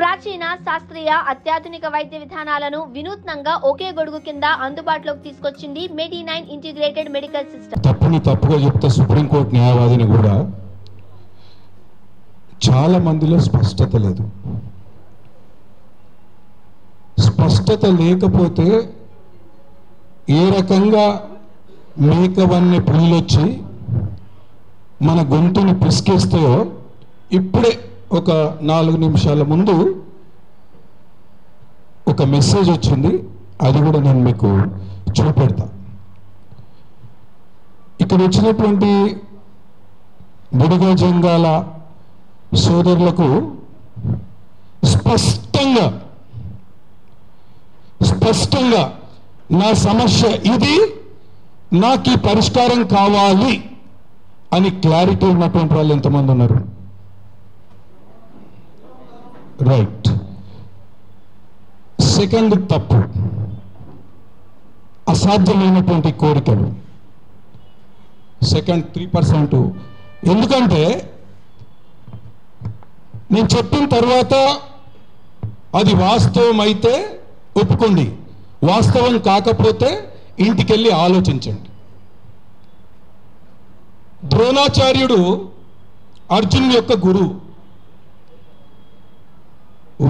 ప్రాచీన శాస్త్రీయ అత్యాధునిక వైద్య విధానాలను వినూత్నంగా ఒకే గొడుగు కింద అందుబాటులోకి తీసుకొచ్చింది మెడి9 ఇంటిగ్రేటెడ్ మెడికల్ సిస్టమ్. తప్పుగా చెప్తే సుప్రీంకోర్టు న్యాయవాదిని కూడా చాలా మందిలో స్పష్టత లేదు. స్పష్టత లేకపోతే ఏ రకంగా మేకవన్నీ పుల్లొచ్చి మన గొంతుని పిసికేస్తాయో ఇప్పుడే ఒక 4 నిమిషాల ముందు ఒక మెసేజ్ వచ్చింది. అది కూడా నేను మీకు చూపెడతా. ఇక్కడ వచ్చినటువంటి బుడగ జంగాల సోదరులకు స్పష్టంగా నా సమస్య ఇది, నాకు ఈ పరిష్కారం కావాలి అని క్లారిటీ ఉన్నటువంటి వాళ్ళు ఎంతమంది ఉన్నారు? రైట్. సెకండ్ తప్పు, అసాధ్యమైనటువంటి కోరికలు. సెకండ్ 3%. ఎందుకంటే నేను చెప్పిన తర్వాత అది వాస్తవం అయితే ఒప్పుకోండి, వాస్తవం కాకపోతే ఇంటికెళ్ళి ఆలోచించండి. ద్రోణాచార్యుడు అర్జున్ యొక్క గురువు.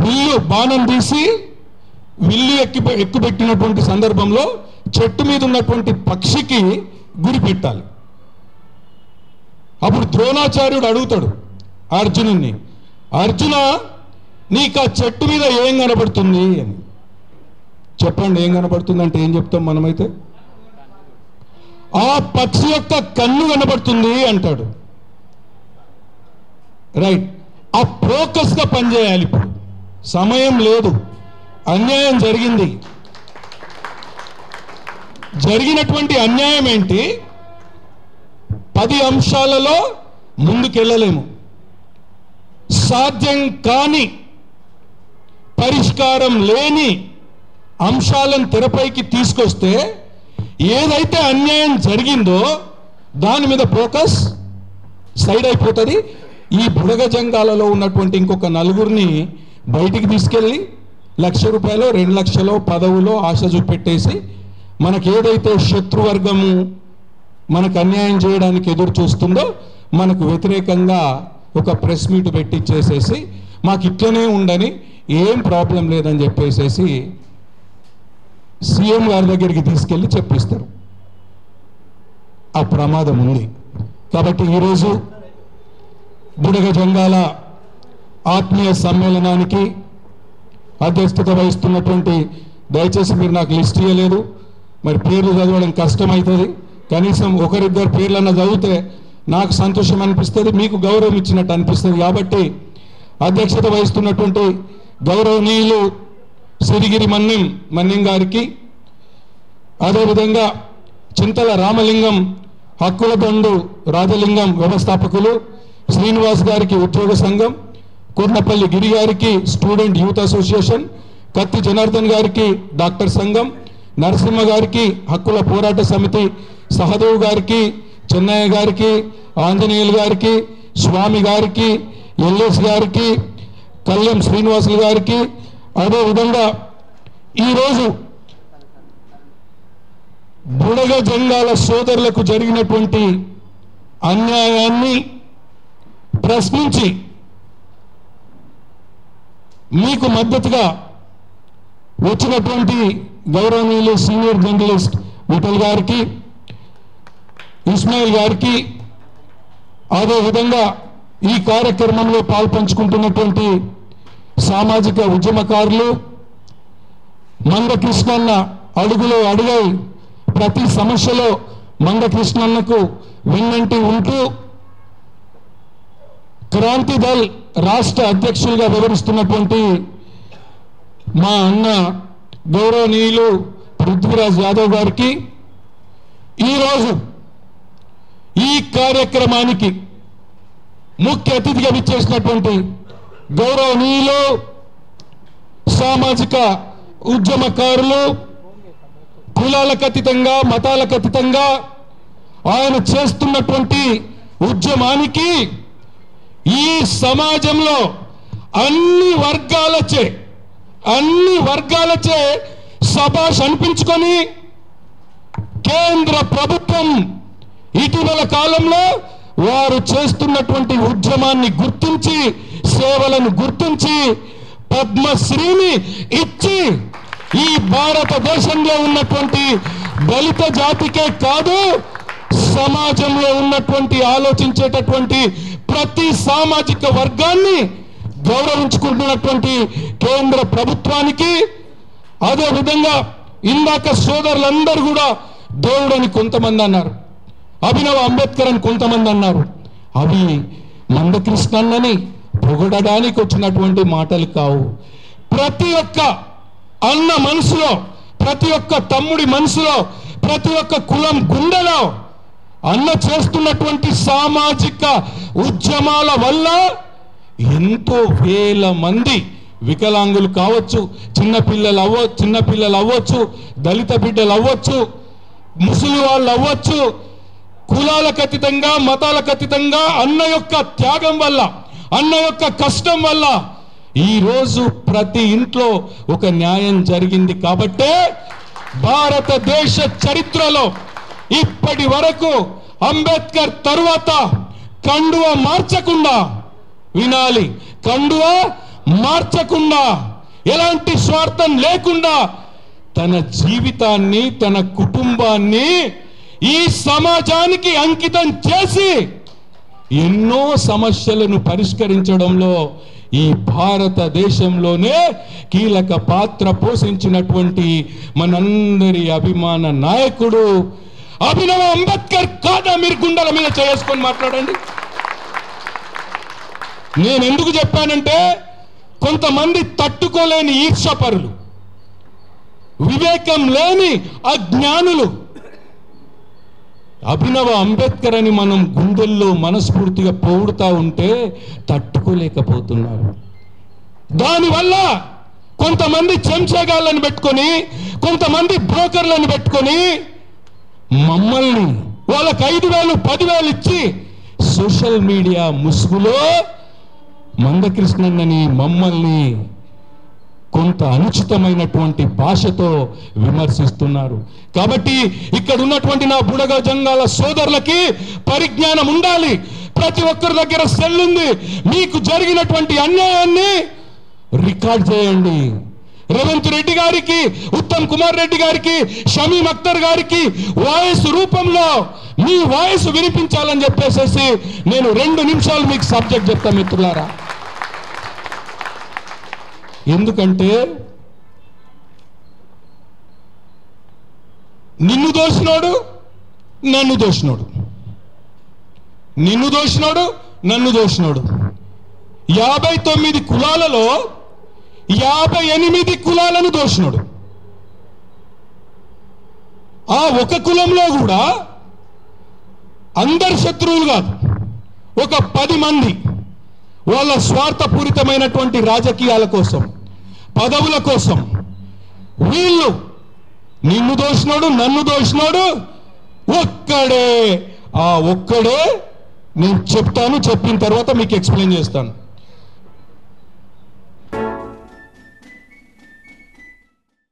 విల్లు బాణం తీసి విల్లు ఎక్కుబెట్టినటువంటి సందర్భంలో చెట్టు మీద ఉన్నటువంటి పక్షికి గురి పెట్టాలి. అప్పుడు ద్రోణాచార్యుడు అడుగుతాడు అర్జునుడిని, అర్జున నీకు ఆ చెట్టు మీద ఏం కనబడుతుంది అని. చెప్పండి, ఏం కనబడుతుంది అంటే ఏం చెప్తాం మనమైతే? ఆ పక్షి యొక్క కన్ను కనబడుతుంది అంటాడు. రైట్. ఆ ఫోకస్గా పనిచేయాలి. ఇప్పుడు సమయం లేదు, అన్యాయం జరిగింది. జరిగినటువంటి అన్యాయం ఏంటి? 10 అంశాలలో ముందుకెళ్ళలేము. సాధ్యం కాని, పరిష్కారం లేని అంశాలను తెరపైకి తీసుకొస్తే ఏదైతే అన్యాయం జరిగిందో దాని మీద ఫోకస్ సైడ్ అయిపోతుంది. ఈ బుడగ జంగాలలో ఉన్నటువంటి ఇంకొక 4గురిని బయటికి తీసుకెళ్ళి 1,00,000 రూపాయలు 2 లక్షలు పదవులో ఆశ చూపెట్టేసి మనకు ఏదైతే శత్రువర్గము మనకు అన్యాయం చేయడానికి ఎదురు చూస్తుందో మనకు వ్యతిరేకంగా ఒక ప్రెస్ మీట్ పెట్టించేసేసి మాకు ఇట్లనే ఉండని, ఏం ప్రాబ్లం లేదని చెప్పేసేసి సీఎం గారి దగ్గరికి తీసుకెళ్ళి చెప్పిస్తారు. ఆ ప్రమాదం ఉంది. కాబట్టి ఈరోజు బుడగ జంగాల ఆత్మీయ సమ్మేళనానికి అధ్యక్షత వహిస్తున్నటువంటి, దయచేసి మీరు నాకు లిస్ట్ ఇవ్వలేదు, మరి పేర్లు చదవడం కష్టమవుతుంది. కనీసం ఒకరిద్దరు పేర్లన్నా చదివితే నాకు సంతోషం అనిపిస్తుంది, మీకు గౌరవం ఇచ్చినట్టు అనిపిస్తుంది. కాబట్టి అధ్యక్షత వహిస్తున్నటువంటి గౌరవనీయులు సిరిగిరి మన్యం గారికి, అదేవిధంగా చింతల రామలింగం హక్కుల దండు రాజలింగం వ్యవస్థాపకులు, శ్రీనివాస్ గారికి ఉద్యోగ సంఘం, కూర్నపల్లి గిరి గారికి స్టూడెంట్ యూత్ అసోసియేషన్, కత్తి జనార్దన్ గారికి డాక్టర్ సంఘం, నరసింహ గారికి హక్కుల పోరాట సమితి, సహదేవ్ గారికి, చెన్నయ్య గారికి, ఆంజనేయులు గారికి, స్వామి గారికి, ఎల్ఎస్ గారికి, కళ్యాణ్ శ్రీనివాసులు గారికి, అదేవిధంగా ఈరోజు బుడగ జంగాల సోదరులకు జరిగినటువంటి అన్యాయాన్ని ప్రశ్నించి మీకు మద్దతుగా వచ్చినటువంటి గౌరవనీయులు సీనియర్ జర్నలిస్ట్ విఠల్ గారికి, ఇస్మాయిల్ గారికి, అదేవిధంగా ఈ కార్యక్రమంలో పాల్పంచుకుంటున్నటువంటి సామాజిక ఉద్యమకారులు, మందకృష్ణన్న అడుగులో అడుగై ప్రతి సమస్యలో మందకృష్ణన్నకు వెన్నంటి ఉంటూ క్రాంతి దళ్ రాష్ట్ర అధ్యక్షులుగా వివరిస్తున్నటువంటి మా అన్న గౌరవనీయులు పృథ్వీరాజ్ యాదవ్ గారికి, ఈరోజు ఈ కార్యక్రమానికి ముఖ్య అతిథిగా విచ్చేసినటువంటి గౌరవనీయులు సామాజిక ఉద్యమకారులు, కులాలకు అతీతంగా మతాలకు అతీతంగా ఆయన చేస్తున్నటువంటి ఉద్యమానికి ఈ సమాజంలో అన్ని వర్గాల వర్గాలచే సభాష్ అనిపించుకొని కేంద్ర ప్రభుత్వం ఇటీవల కాలంలో వారు చేస్తున్నటువంటి ఉద్యమాన్ని గుర్తించి, సేవలను గుర్తించి పద్మశ్రీని ఇచ్చి ఈ భారతదేశంలో ఉన్నటువంటి దళిత జాతికే కాదు, సమాజంలో ఉన్నటువంటి ఆలోచించేటటువంటి ప్రతి సామాజిక వర్గాన్ని గౌరవించుకుంటున్నటువంటి కేంద్ర ప్రభుత్వానికి, అదే విధంగా ఇందాక సోదరులందరూ కూడా దేవుడని కొంతమంది అన్నారు, అభినవ్ అంబేద్కర్ అని కొంతమంది అన్నారు. అవి మందకృష్ణన్నని పొగడడానికి వచ్చినటువంటి మాటలు కావు. ప్రతి ఒక్క అన్న మనసులో, ప్రతి ఒక్క తమ్ముడి మనసులో, ప్రతి ఒక్క కులం గుండెలో అన్న చేస్తున్నటువంటి సామాజిక ఉద్యమాల వల్ల ఎంతో వేల మంది వికలాంగులు కావచ్చు, చిన్నపిల్లలు అవ్వచ్చు, దళిత బిడ్డలు అవ్వచ్చు, ముసలి వాళ్ళు అవ్వచ్చు, కులాలకు అతీతంగా మతాలకు అతీతంగా అన్న యొక్క త్యాగం వల్ల, అన్న యొక్క కష్టం వల్ల ఈరోజు ప్రతి ఇంట్లో ఒక న్యాయం జరిగింది. కాబట్టే భారతదేశ చరిత్రలో ఇప్పటి వరకు అంబేద్కర్ తరువాత కండువా మార్చకుండా, వినాలి, కండువా మార్చకుండా, ఎలాంటి స్వార్థం లేకుండా తన జీవితాన్ని, తన కుటుంబాన్ని ఈ సమాజానికి అంకితం చేసి ఎన్నో సమస్యలను పరిష్కరించడంలో ఈ భారతదేశంలోనే కీలక పాత్ర పోషించినటువంటి మనందరి అభిమాన నాయకుడు అభినవ్ అంబేద్కర్ కాదా? మీరు గుండెల మీద చేసుకొని మాట్లాడండి. నేను ఎందుకు చెప్పానంటే, కొంతమంది తట్టుకోలేని ఈర్ష్యపరులు, వివేకం లేని అజ్ఞానులు అభినవ అంబేద్కర్ అని మనం గుండెల్లో మనస్ఫూర్తిగా పొగుడుతూ ఉంటే తట్టుకోలేకపోతున్నారు. దానివల్ల కొంతమంది చెంచగాళ్ళని పెట్టుకొని, కొంతమంది బ్రోకర్లను పెట్టుకొని మమ్మల్ని వాళ్ళకి 5,000 10,000 ఇచ్చి సోషల్ మీడియా ముసుగులో మందకృష్ణన్నని మమ్మల్ని కొంత అనుచితమైనటువంటి భాషతో విమర్శిస్తున్నారు. కాబట్టి ఇక్కడ ఉన్నటువంటి నా బుడగ జంగాల సోదరులకి పరిజ్ఞానం ఉండాలి. ప్రతి ఒక్కరి దగ్గర సెల్ ఉంది. మీకు జరిగినటువంటి అన్యాయాన్ని రికార్డ్ చేయండి. రేవంత్ రెడ్డి గారికి, ఉత్తమ్ కుమార్ రెడ్డి గారికి, షమీమ్ అఖ్తర్ గారికి వాయిస్ రూపంలో మీ వాయిస్ వినిపించాలని చెప్పేసి నేను 2 నిమిషాలు మీకు సబ్జెక్ట్ చెప్తాను మిత్రులారా. ఎందుకంటే నిన్ను దోషినోడు నన్ను దోషినోడు, నిన్ను దోషినోడు నన్ను దోషినోడు, 59 కులాలలో 58 కులాలను దోషినోడు. ఆ ఒక కులంలో కూడా అందరు శత్రువులు కాదు, ఒక 10 మంది వాళ్ళ స్వార్థపూరితమైనటువంటి రాజకీయాల కోసం, పదవుల కోసం వీళ్ళు నిన్ను దోషినోడు నన్ను దోషినోడు ఒక్కడే. ఆ ఒక్కడే నేను చెప్తాను, చెప్పిన తర్వాత మీకు ఎక్స్ప్లెయిన్ చేస్తాను.